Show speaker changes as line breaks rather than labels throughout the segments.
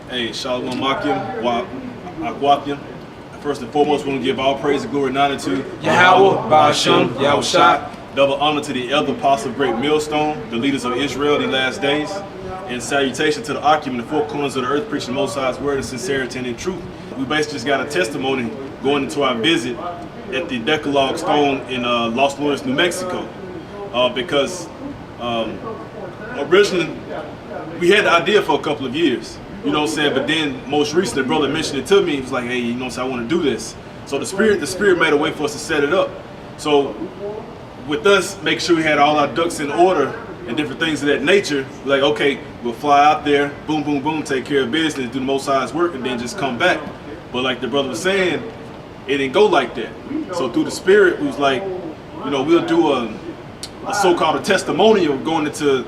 Hey, Shalom Makim, Akwakim. First and foremost, we want to give all praise and glory and honor to
Yahweh, Ba'ashem, Yahushua.
Double honor to the elder apostle of Great Millstone, the leaders of Israel in the last days. And salutation to the Akim in the four corners of the earth, preaching the Most High's word in sincerity and in truth. We basically just got a testimony going into our visit at the Decalogue stone in Los LUNAS, New Mexico. Because originally, we had the idea for a couple of years. You know what I'm saying? But then most recently, the brother mentioned it to me. He was like, hey, you know what I'm saying? I want to do this. So the spirit made a way for us to set it up. So with us, make sure we had all our ducks in order and different things of that nature. Like, okay, we'll fly out there, boom, boom, boom, take care of business, do the Most High's work, and then just come back. But like the brother was saying, it didn't go like that. So through the spirit, we was like, you know, we'll do a so-called testimonial going into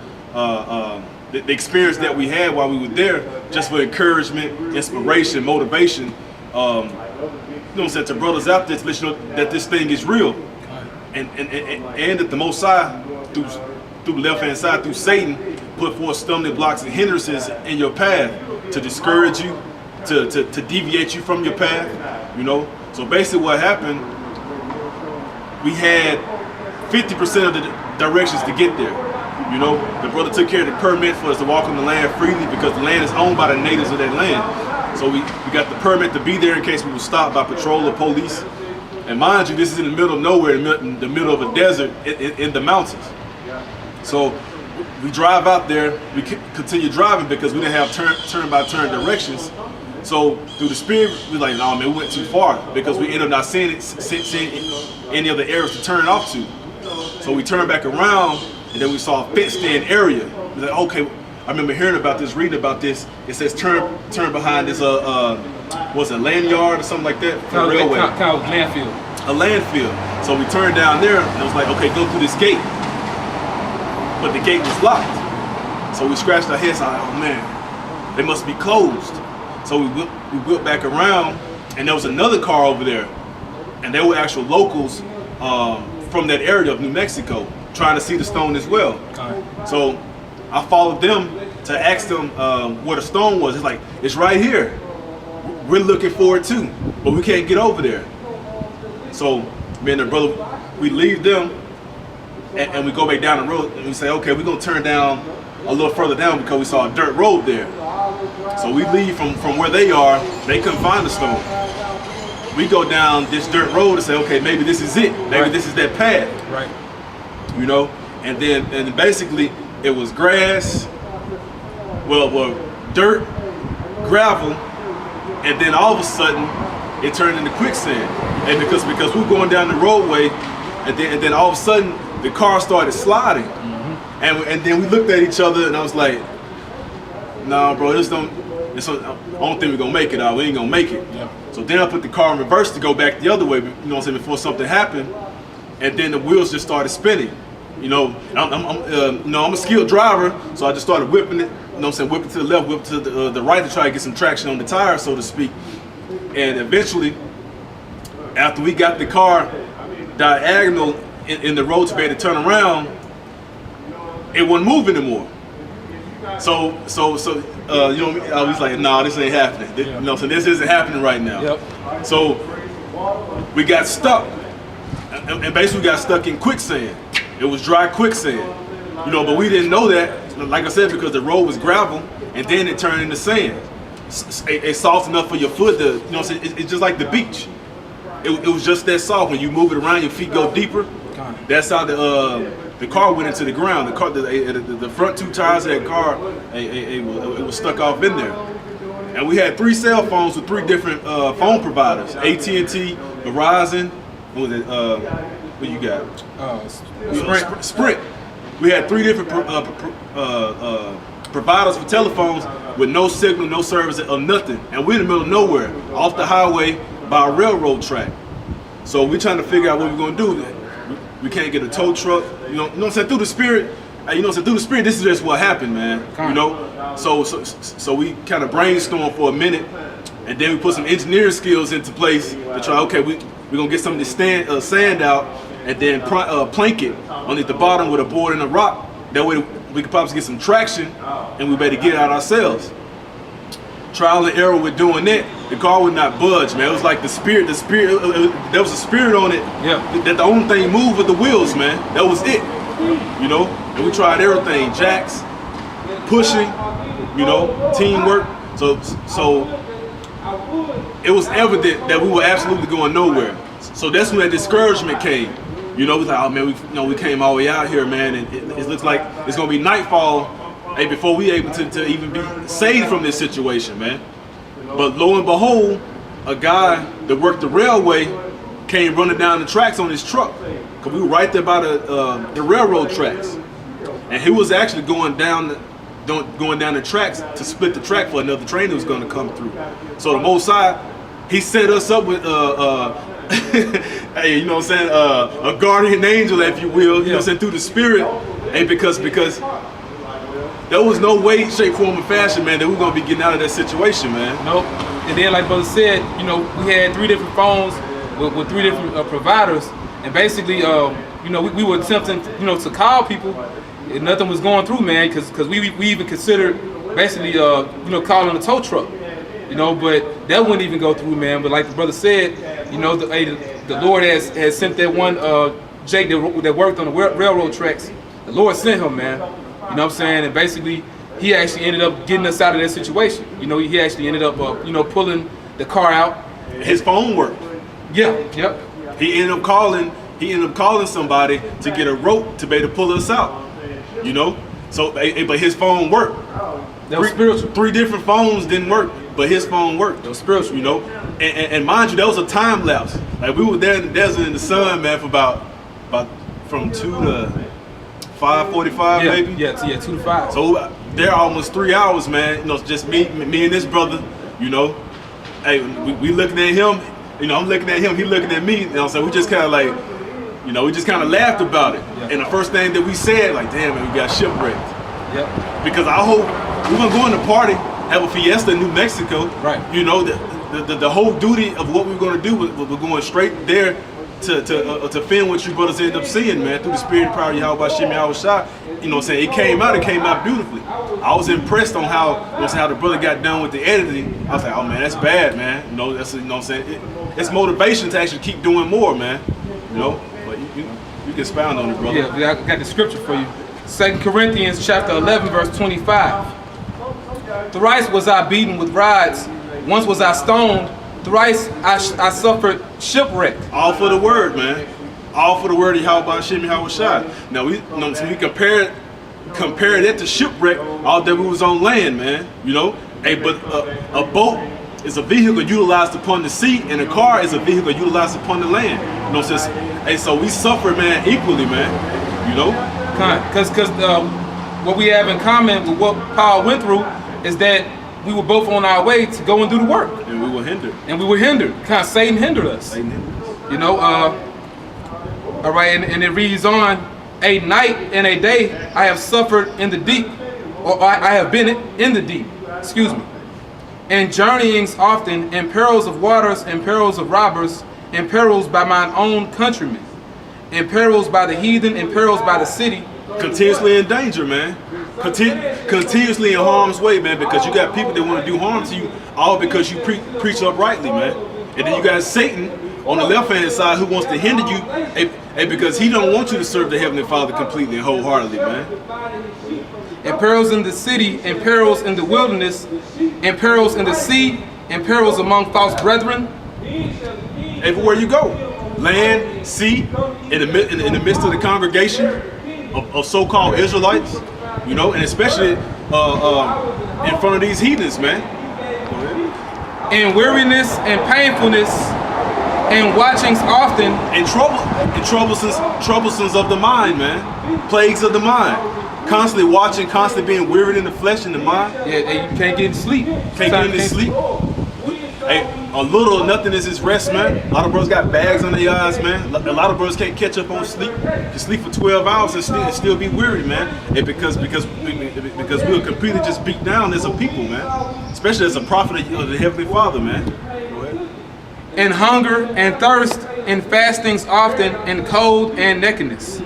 the experience that we had while we were there, just for encouragement, inspiration, motivation. You know what I'm saying, to brothers out there to let you know that this thing is real. And that the Most High, through the left-hand side, through Satan, put forth stumbling blocks and hindrances in your path to discourage you, to deviate you from your path, you know. So basically what happened, we had 50% of the directions to get there. You know, the brother took care of the permit for us to walk on the land freely because the land is owned by the natives of that land. So we got the permit to be there in case we were stopped by patrol or police. And mind you, this is in the middle of nowhere, in the middle of a desert in the mountains. So we drive out there, we continue driving because we didn't have turn-by-turn directions. So through the spirit, we like, no man, we went too far because we ended up not seeing any other areas to turn off to. So we turned back around, and then we saw a fenced-in area. We like, okay, I remember hearing about this, reading about this. It says turn behind this was it, land yard or something like that? Railway.
Landfill.
A landfill. So we turned down there, and it was like, okay, go through this gate. But the gate was locked. So we scratched our heads, like, oh man, they must be closed. So we went back around, and there was another car over there, and they were actual locals from that area of New Mexico, trying to see the stone as well. So I followed them to ask them where the stone was. It's like, it's right here. We're looking for it too, but we can't get over there. So me and the brother, we leave them and we go back down the road and we say, okay, we're gonna turn down a little further down because we saw a dirt road there. So we leave from where they are. They couldn't find the stone. We go down this dirt road and say, okay, maybe this is it. Maybe this is that path.
Right.
You know, and then basically it was grass, well, dirt, gravel, and then all of a sudden it turned into quicksand. And because we were going down the roadway, and then all of a sudden the car started sliding. And then we looked at each other, and I was like, nah, bro, I don't think we're gonna make it out. We ain't gonna make it.
Yeah.
So then I put the car in reverse to go back the other way, you know what I'm saying, before something happened. And then the wheels just started spinning. You know, I'm a skilled driver, so I just started whipping it, you know what I'm saying, whipping to the left, whipping to the right to try to get some traction on the tire, so to speak. And eventually, after we got the car diagonal in the road to be able to turn around, it wasn't moving anymore. So you know, I was like, nah, this ain't happening. You know, so this isn't happening right now.
Yep.
So we got stuck, and basically got stuck in quicksand. It was dry quicksand, you know, but we didn't know that, like I said, because the road was gravel, and then it turned into sand. It's soft enough for your foot to, you know what I'm saying, it's just like the beach. It was just that soft. When you move it around, your feet go deeper. That's how the car went into the ground. The front two tires of that car, it was stuck off in there. And we had 3 cell phones with 3 different phone providers: AT&T, Verizon. What was it? What you got? Sprint. We had 3 different providers for telephones with no signal, no service, or nothing. And we're in the middle of nowhere, off the highway by a railroad track. So we're trying to figure out what we're gonna do. We can't get a tow truck. You know what I'm saying? Through the spirit, through the spirit, this is just what happened, man. You know? So we kind of brainstormed for a minute, and then we put some engineering skills into place to try, okay, we're gonna get some of this sand out, and then plank it underneath the bottom with a board and a rock. That way we could probably get some traction, and we better get it out ourselves. trial and error with doing that, the car would not budge, man. It was like the spirit, there was a spirit on it.
Yeah.
That the only thing moved with the wheels, man. That was it. You know, and we tried everything, jacks, pushing, you know, teamwork. So it was evident that we were absolutely going nowhere. So that's when that discouragement came. You know, we thought, oh man, we came all the way out here, man, and it looks like it's gonna be nightfall, hey, before we able to even be saved from this situation, man. But lo and behold, a guy that worked the railway came running down the tracks on his truck, cause we were right there by the railroad tracks, and he was actually going down the tracks to split the track for another train that was going to come through. So the Most High, he set us up with hey, you know what I'm saying, a guardian angel, if you will, you know what I'm saying, through the spirit, hey, because there was no way, shape, form, or fashion, man, that we're gonna be getting out of that situation, man.
Nope. And then, like brother said, you know, we had 3 different phones with 3 different providers, and basically, you know, we were attempting, you know, to call people, and nothing was going through, man, because we even considered basically, you know, calling a tow truck, you know, but that wouldn't even go through, man. But like the brother said, you know, the Lord has sent that one Jake that worked on the railroad tracks. The Lord sent him, man. You know what I'm saying? And basically, he actually ended up getting us out of that situation. You know, he actually ended up, you know, pulling the car out.
His phone worked.
Yeah. Yep.
He ended up calling somebody to get a rope to be able to pull us out. You know, so but his phone worked.
That was spiritual.
3 different phones didn't work, but his phone worked.
That was spiritual.
You know, and mind you, that was a time lapse. Like we were there in the desert in the sun, man, for about from 2 to 5:45,
yeah,
maybe.
Yeah, 2 to 5.
So there almost 3 hours, man. You know, just me and this brother. You know, hey, we looking at him. You know, I'm looking at him. He looking at me. You know, so we just kind of like, you know, we just kind of laughed about it.
Yeah.
And the first thing that we said, like, damn, man, we got shipwrecked.
Yep.
Because I hope we're gonna go in the party, have a fiesta in New Mexico.
Right.
You know, the whole duty of what we're gonna do, we're going straight there to film what you brothers end up seeing, man, through the spirit and power of Yahweh Shem Yahweh Shah. You know what I'm saying? It came out beautifully. I was impressed on how the brother got done with the editing. I was like, oh man, that's bad, man. You know, that's, you know what I'm saying? It's motivation to actually keep doing more, man. You know, but you can expound on it, brother.
Yeah, I got the scripture for you. 2 Corinthians chapter 11, verse 25. Thrice was I beaten with rods, once was I stoned, thrice I suffered shipwreck.
All for the word, man. All for the word of Yahweh Shem Yahweh Shah. Now we compare that to shipwreck, all that we was on land, man. You know, hey, but a boat is a vehicle utilized upon the sea, and a car is a vehicle utilized upon the land. You know, since hey, so we suffer, man, equally, man. You know,
because what we have in common with what Paul went through is that we were both on our way to go and do the work,
and we were hindered.
Kind of Satan hindered us. You know, all right, and it reads on, a night and a day I have suffered in the deep, or I have been in the deep, excuse me, and journeyings often, and perils of waters, and perils of robbers, and perils by mine own countrymen, and perils by the heathen, and perils by the city.
Continuously in danger, man. Continuously in harm's way, man, because you got people that want to do harm to you, all because you preach uprightly, man. And then you got Satan on the left-hand side who wants to hinder you, because he don't want you to serve the Heavenly Father completely and wholeheartedly, man.
And perils in the city, and perils in the wilderness, and perils in the sea, and perils among false brethren.
Everywhere you go, land, sea, in the midst of the congregation of so-called Israelites, you know, and especially in front of these heathens, man.
And weariness and painfulness and watchings often.
And troublesomes of the mind, man. Plagues of the mind. Constantly watching, constantly being wearied in the flesh and the mind.
Yeah, you can't get to sleep.
Can't get into sleep. Hey, a little or nothing is his rest, man. A lot of brothers got bags on their eyes, man. A lot of brothers can't catch up on sleep. Can sleep for 12 hours and still be weary, man. And because we're completely just beat down as a people, man. Especially as a prophet of the Heavenly Father, man. Go ahead.
And hunger and thirst and fastings often and cold and nakedness.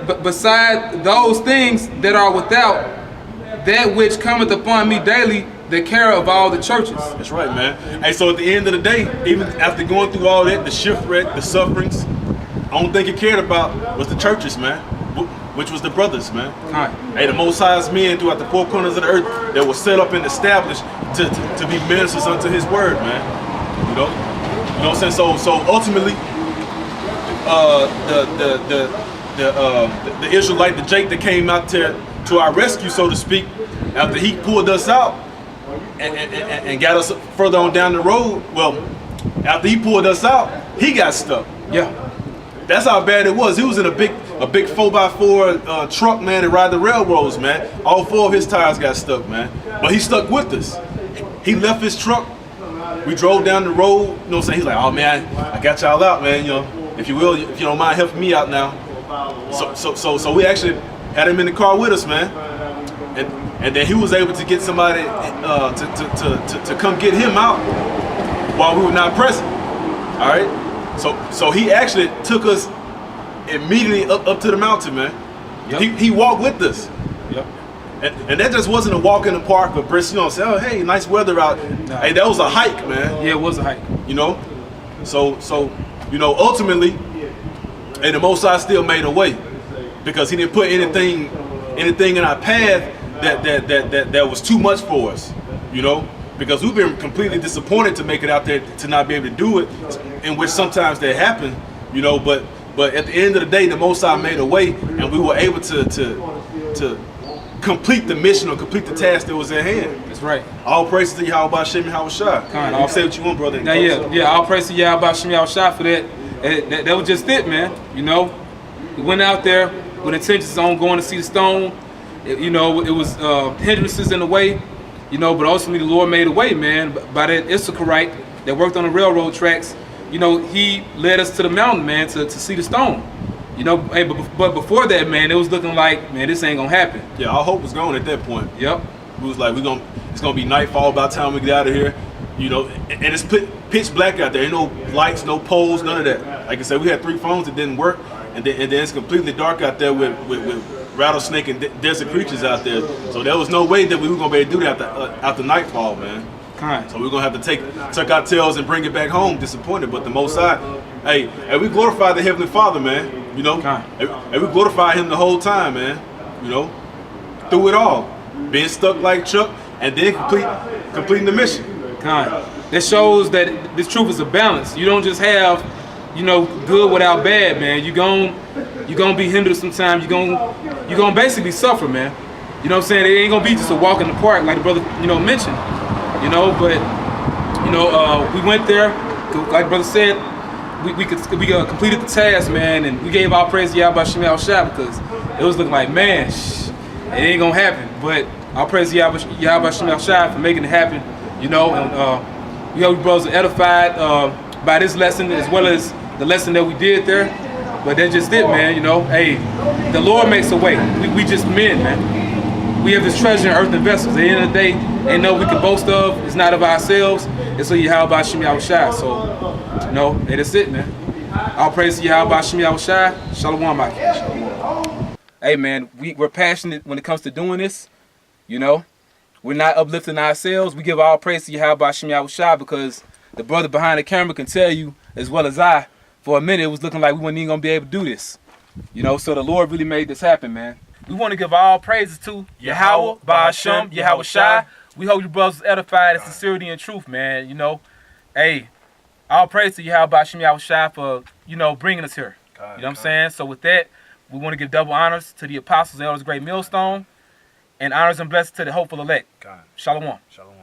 But beside those things that are without, that which cometh upon me daily, the care of all the churches.
That's right, man. Hey, so at the end of the day, even after going through all that, the shipwreck, the sufferings, only thing he cared about was the churches, man, which was the brothers, man.
Right.
Hey, the Most High's men throughout the four corners of the earth that were set up and established to be ministers unto His word, man. You know what I'm saying? So ultimately, the Israelite, the Jake that came out to our rescue, so to speak, after he pulled us out and got us further on down the road. Well, after he pulled us out, he got stuck.
Yeah.
That's how bad it was. He was in a big 4x4 truck, man, that ride the railroads, man. All 4 of his tires got stuck, man. But he stuck with us. He left his truck. We drove down the road. You know what I'm saying? He's like, oh man, I got y'all out, man. You know, if you will, if you don't mind helping me out now. So we actually had him in the car with us, man. And then he was able to get somebody to come get him out while we were not present. All right. So he actually took us immediately up to the mountain, man. Yep. He walked with us.
Yep.
And that just wasn't a walk in the park, but brisk, you know, say, oh hey, nice weather out.
Nah.
Hey, that was a hike, man.
Yeah, it was a hike.
You know? So you know, ultimately, hey, the Most High still made a way. Because he didn't put anything in our path that was too much for us. You know? Because we've been completely disappointed to make it out there to not be able to do it, in which sometimes that happen, you know, but at the end of the day, the Most High made a way, and we were able to complete the mission or complete the task that was at hand.
That's right.
All praises to Yahweh Hashem and Yahushua. You say what you want, brother.
Yeah. All praise to Yahweh Hashem and Yahushua for that. That was just it, man. You know, we went out there with intentions on going to see the stone. You know, it was hindrances in the way. You know, but ultimately the Lord made a way, man. By that Issacharite that worked on the railroad tracks, you know, he led us to the mountain, man, to see the stone. You know, hey, but before that, man, it was looking like, man, this ain't gonna happen.
Yeah, our hope was gone at that point.
Yep.
We was like, it's gonna be nightfall by the time we get out of here. You know, and it's pitch black out there. Ain't no lights, no poles, none of that. Like I said, we had 3 phones that didn't work, and then it's completely dark out there with rattlesnake and desert creatures out there. So there was no way that we were gonna be able to do that after nightfall, man.
Kind.
So we're gonna have to tuck our tails and bring it back home, disappointed. But the Most High, hey, we glorify the Heavenly Father, man. You know, and we glorify Him the whole time, man. You know, through it all, being stuck like Chuck, and then completing the mission.
Kind. That shows that this truth is a balance. You don't just have, you know, good without bad, man. You gonna be hindered sometimes. You gonna basically suffer, man. You know what I'm saying? It ain't gonna be just a walk in the park like the brother, you know, mentioned. You know, but you know, we went there, like brother said, we completed the task, man, and we gave our praise to Yahweh Hashem Yahushua because it was looking like, man, it ain't gonna happen. But our praise to Yahweh Hashem Yahushua for making it happen. You know, and we hope you brothers are edified by this lesson as well as the lesson that we did there. But that's just it, man. You know, hey, the Lord makes a way. We just men, man. We have this treasure in earthen vessels. At the end of the day, ain't no we can boast of. It's not of ourselves. It's of Yahweh Hashem Yahushua. So, you know, that's it, man. All praise to Yahweh Hashem Yahushua. Shalom, my king. Hey, man, we're passionate when it comes to doing this. You know, we're not uplifting ourselves. We give all praise to Yahweh Hashem Yahushua because the brother behind the camera can tell you, as well as I, for a minute, it was looking like we weren't even going to be able to do this. You know, so the Lord really made this happen, man. We want to give all praises to Yahweh, Ba'ashem, Yahushua. We hope you brothers edified in sincerity and truth, man. You know, hey, all praise to Yahweh, Ba'ashem, Yahushua for, you know, bringing us here. You know what I'm saying? So with that, we want to give double honors to the apostles and elders of Great Millstone and honors and blessings to the hopeful elect. Shalom.
Shalom.